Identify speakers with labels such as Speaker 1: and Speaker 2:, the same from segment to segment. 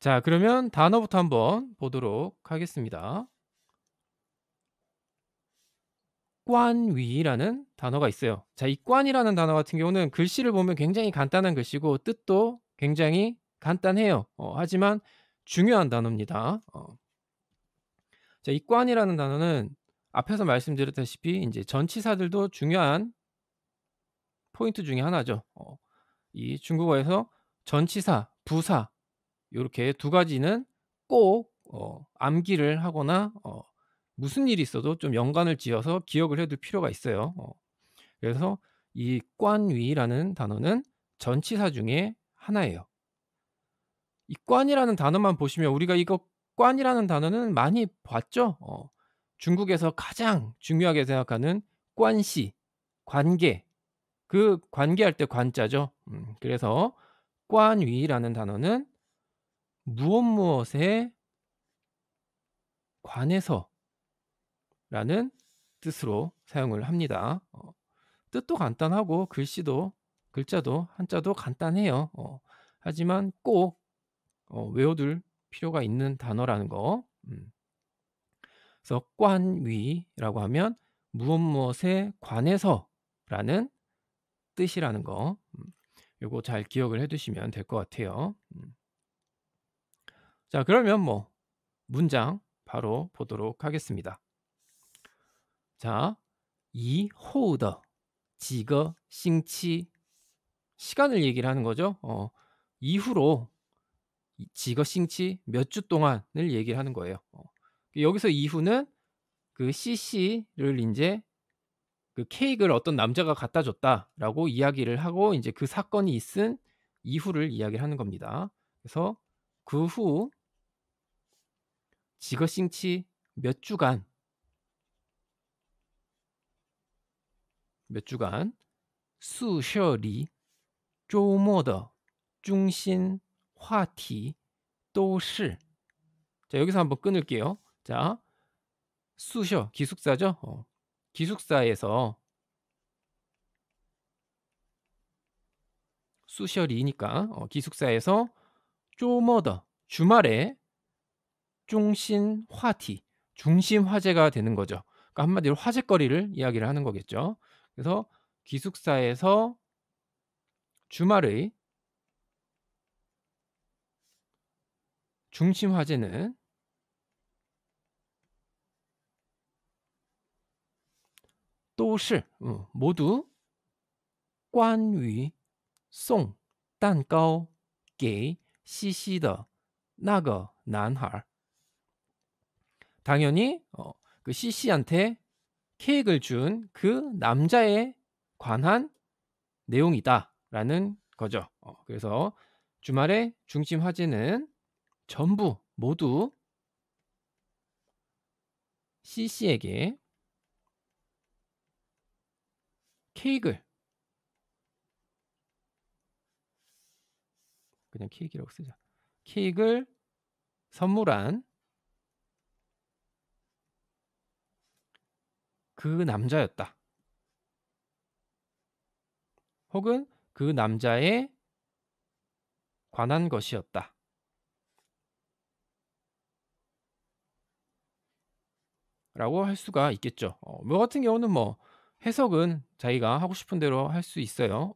Speaker 1: 자, 그러면 단어부터 한번 보도록 하겠습니다. 꽌위라는 단어가 있어요. 자, 이 꽌이라는 단어 같은 경우는 글씨를 보면 굉장히 간단한 글씨고 뜻도 굉장히 간단해요. 하지만 중요한 단어입니다. 자, 이 꽌이라는 단어는 앞에서 말씀드렸다시피 인제 전치사들도 중요한 포인트 중에 하나죠. 이 중국어에서 전치사, 부사 요렇게 두 가지는 꼭 암기를 하거나 무슨 일이 있어도 좀 연관을 지어서 기억을 해둘 필요가 있어요. 그래서 이 꽌위라는 단어는 전치사 중에 하나예요. 이 꽌이라는 단어만 보시면 우리가 이거 꽌이라는 단어는 많이 봤죠? 중국에서 가장 중요하게 생각하는 관시, 관계, 그 관계할 때 관자죠. 그래서 꽌위라는 단어는 무엇 무엇에 관해서라는 뜻으로 사용을 합니다. 뜻도 간단하고 글자도 한자도 간단해요. 하지만 꼭 외워둘 필요가 있는 단어라는 거. 그래서 꽌위라고 하면 무엇 무엇에 관해서라는 뜻이라는 거. 요거 잘 기억을 해 두시면 될 것 같아요. 자, 그러면 뭐 문장 바로 보도록 하겠습니다. 자, 以后的几个星期 시간을 얘기를 하는 거죠. 이후로 几个星期 몇 주 동안을 얘기를 하는 거예요. 여기서 이후는 그 CC를 인제 그 케이크를 어떤 남자가 갖다 줬다라고 이야기를 하고 인제 그 사건이 있은 이후를 이야기를 하는 겁니다. 그래서 그 후 几个星期 몇 주간, 몇 주간 宿舍里周末的中心话题都是 자, 여기서 한번 끊을게요. 자, 수셔 기숙사죠. 기숙사에서 수셔리니까 기숙사에서 쪼머더 주말에 중심 화티 중심 화제가 되는 거죠. 그러니까 한마디로 화제거리를 이야기를 하는 거겠죠. 그래서 기숙사에서 주말의 중심 화제는 또是 모두 关于送蛋糕给西西的那个男孩 당연히 그 CC한테 케이크를 준 그 남자에 관한 내용이다라는 거죠. 그래서 주말의 중심 화제는 전부 모두 CC에게 케이크를 그냥 케이크라고 쓰자. 케이크를 선물한 그 남자였다. 혹은 그 남자에 관한 것이었다. 라고 할 수가 있겠죠. 뭐 같은 경우는 뭐 해석은 자기가 하고 싶은 대로 할 수 있어요.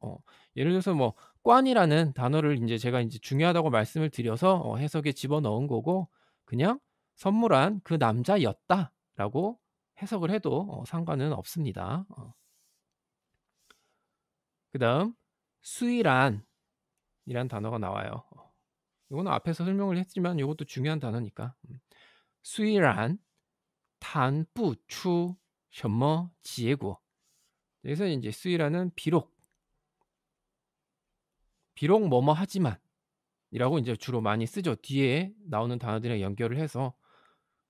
Speaker 1: 예를 들어서 뭐 꽌이라는 단어를 인제 제가 인제 중요하다고 말씀을 드려서 해석에 집어넣은 거고 그냥 '선물한 그 남자였다.'라고 해석을 해도 상관은 없습니다. 그다음 수이란이란 단어가 나와요. 요거는 앞에서 설명을 했지만 요것도 중요한 단어니까. 수이란 谈不出什么结果 여기서 인제 수이란은 비록 뭐뭐 하지만 이라고 인제 주로 많이 쓰죠. 뒤에 나오는 단어들이랑 연결을 해서.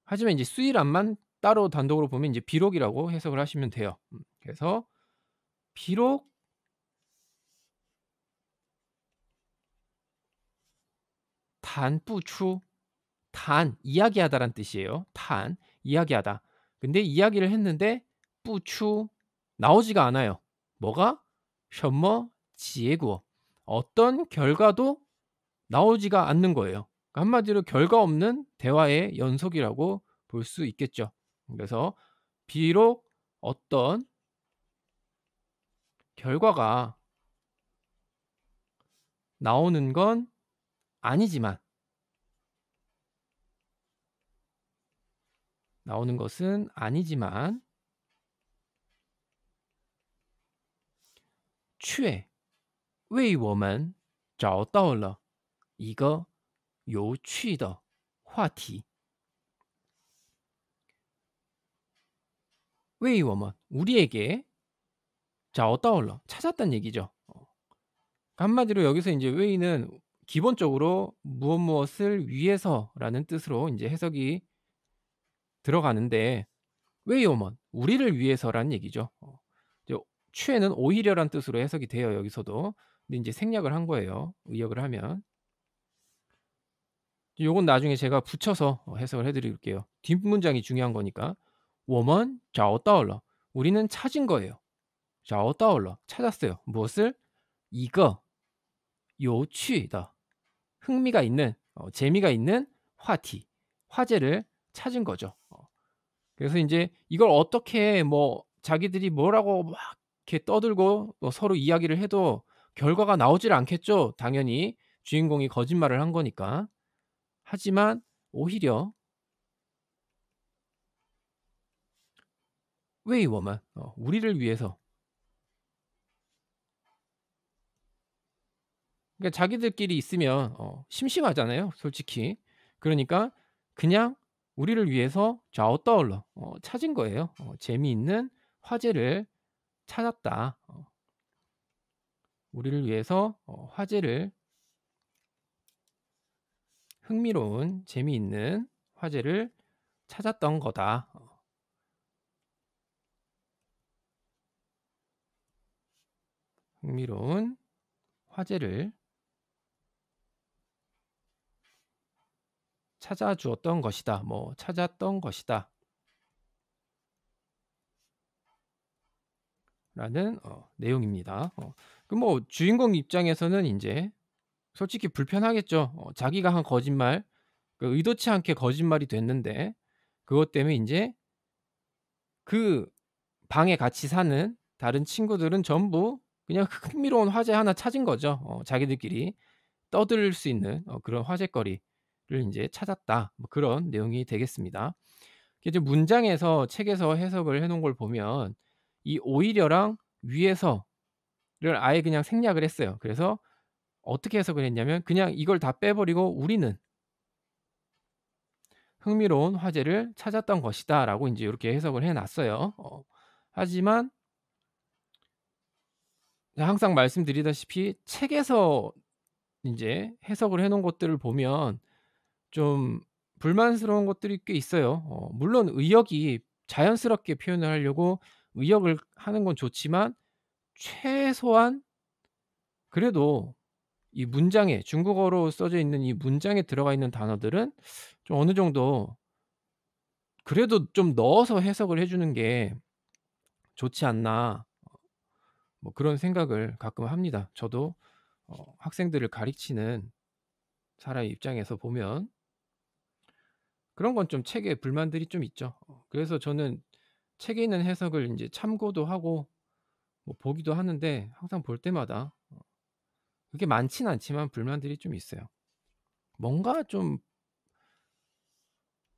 Speaker 1: 하지만 인제 수이란만 따로 단독으로 보면 인제 비록이라고 해석을 하시면 돼요. 그래서 비록 단부추 단 이야기하다란 뜻이에요. 단 이야기하다. 근데 이야기를 했는데 부추 나오지가 않아요. 뭐가? 什么结果 어떤 결과도 나오지가 않는 거예요. 한마디로 결과 없는 대화의 연속이라고 볼 수 있겠죠. 그래서 비록 어떤 결과가 나오는 건 아니지만 나오는 것은 아니지만 却为我们找到了一个有趣的话题。为我们 우리에게 找到了 찾았다는 얘기죠. 한마디로 여기서 인제 왜는 기본적으로 무엇 무엇을 위해서라는 뜻으로 인제 해석이 들어가는데 为我们 우리를 위해서라는 얘기죠. 이제 却는 오히려란 뜻으로 해석이 돼요, 여기서도. 근데 인제 생략을 한 거예요, 의역을 하면. 요건 나중에 제가 붙여서 해석을 해 드릴게요. 뒷문장이 중요한 거니까. 我们找到了 우리는 찾은 거예요. 找到了 찾았어요. 무엇을? 一个有趣的 흥미가 있는 재미가 있는 화티 화제를 찾은 거죠. 그래서 인제 이걸 어떻게 뭐 자기들이 뭐라고 막 이렇게 떠들고 서로 이야기를 해도 결과가 나오질 않겠죠. 당연히 주인공이 거짓말을 한 거니까. 하지만 오히려 为我们 우리를 위해서 그러니까 자기들끼리 있으면 심심하잖아요, 솔직히. 그러니까 그냥 우리를 위해서 找到了 찾은 거예요. 재미있는 화제를 찾았다. 우리를 위해서 화제를 흥미로운 재미있는 화제를 찾았던 거다. 흥미로운 화제를 찾아주었던 것이다. 뭐 찾았던 것이다. 라는 내용입니다. 그 뭐 주인공 입장에서는 인제 솔직히 불편하겠죠. 자기가 한 거짓말 그 의도치 않게 거짓말이 됐는데 그것 때문에 인제 그 방에 같이 사는 다른 친구들은 전부 그냥 흥미로운 화제 하나 찾은 거죠. 자기들끼리 떠들 수 있는 그런 화제거리를 인제 찾았다. 뭐 그런 내용이 되겠습니다. 이제 문장에서 책에서 해석을 해 놓은 걸 보면 이 오히려랑 위에서를 아예 그냥 생략을 했어요. 그래서 어떻게 해석을 했냐면 그냥 이걸 다 빼 버리고 "우리는 흥미로운 화제를 찾았던 것이다."라고 인제 요렇게 해석을 해 놨어요. 하지만 항상 말씀드리다시피 책에서 인제 해석을 해 놓은 것들을 보면 좀 불만스러운 것들이 꽤 있어요. 물론 의역이 자연스럽게 표현을 하려고 의역을 하는 건 좋지만 최소한 그래도 이 문장에 중국어로 써져 있는 이 문장에 들어가 있는 단어들은 좀 어느 정도 그래도 좀 넣어서 해석을 해 주는 게 좋지 않나 뭐 그런 생각을 가끔 합니다. 저도 학생들을 가르치는 사람의 입장에서 보면 그런 건 좀 책에 불만들이 좀 있죠. 그래서 저는 책에 있는 해석을 인제 참고도 하고 뭐 보기도 하는데 항상 볼 때마다 그렇게 많진 않지만 불만들이 좀 있어요. 뭔가 좀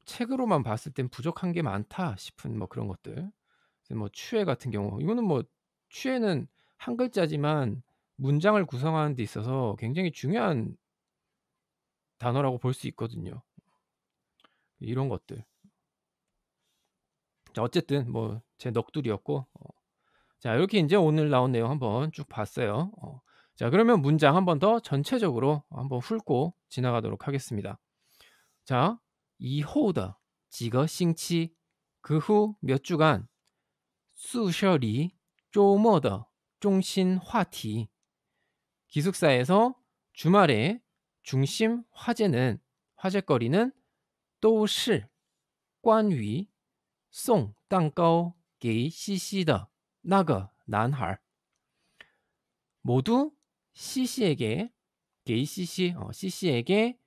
Speaker 1: '책으로만 봤을 땐 부족한 게 많다.' 싶은 뭐 그런 것들. 그래서 뭐 추해 같은 경우 이거는 뭐 추해는 한 글자지만 문장을 구성하는 데 있어서 굉장히 중요한 단어라고 볼 수 있거든요. 이런 것들. 자 어쨌든 뭐 제 넋두리였고 자 이렇게 인제 오늘 나온 내용 한번 쭉 봤어요. 자 그러면 문장 한 번 더 전체적으로 한번 훑고 지나가도록 하겠습니다. 자, 以后的几个星期 그 후 몇 주간 宿舍里周末的中心话题 기숙사에서 주말에 중심 화제는 화제거리는 都是关于送蛋糕给西西的那个男孩 모두 시시에게 게이 시시 시시에게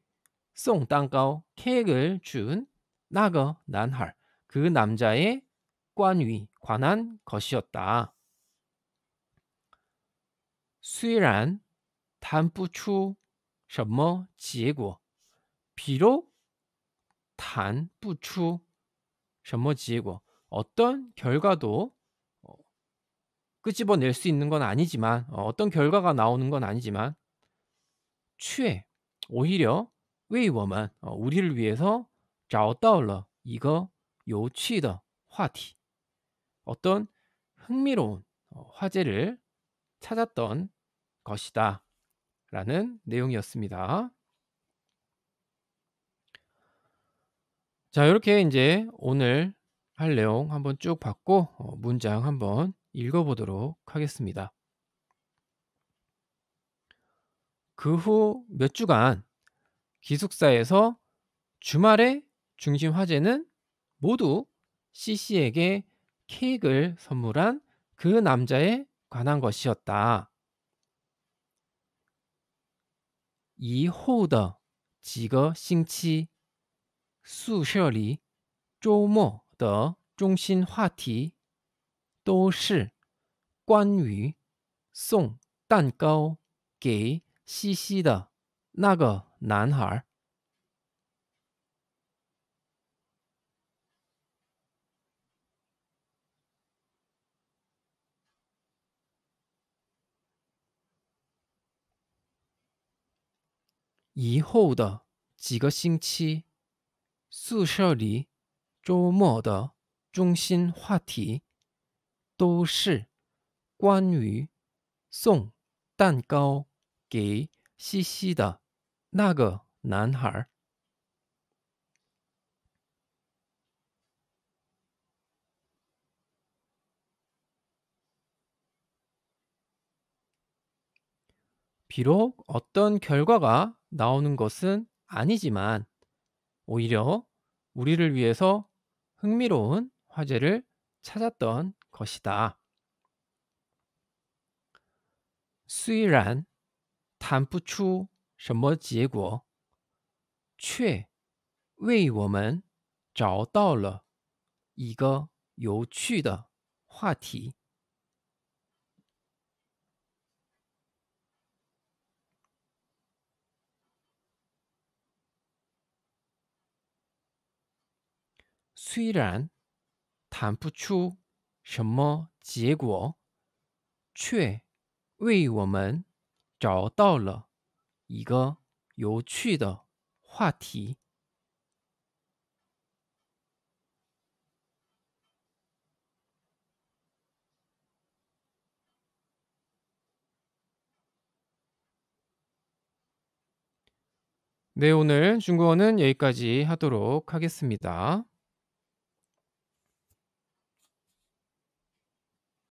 Speaker 1: 송蛋糕 케이크를 준 나거 난할 그 남자의 关于 관한 것이었다. 虽然谈不出什么结果 비록 谈不出什么结果 어떤 결과도 어 끄집어낼 수 있는 건 아니지만 어떤 결과가 나오는 건 아니지만 却 오히려 为我们 우리를 위해서 找到了一个有趣的话题 어떤 흥미로운 화제를 찾았던 것이다. 라는 내용이었습니다. 자, 이렇게 이제 오늘 할 내용 한번 쭉 봤고 문장 한번 읽어보도록 하겠습니다. 그 후 몇 주간 기숙사에서 주말의 중심 화제는 모두 CC에게 케이크를 선물한 그 남자에 관한 것이었다. 以后的几个星期，宿舍里周末的中心话题都是关于送蛋糕给西西的那个男孩。以后的几个星期，宿舍里周末的中心话题都是关于送蛋糕给西西的那个男孩。비록 어떤 결과가 나오는 것은 아니지만 오히려 우리를 위해서 흥미로운 화제를 찾았던 것이다. 虽然谈不出什么结果，却为我们找到了一个有趣的话题。虽然谈不出什么结果，却为我们找到了一个有趣的话题。네, 오늘 중국어는 여기까지 하도록 하겠습니다.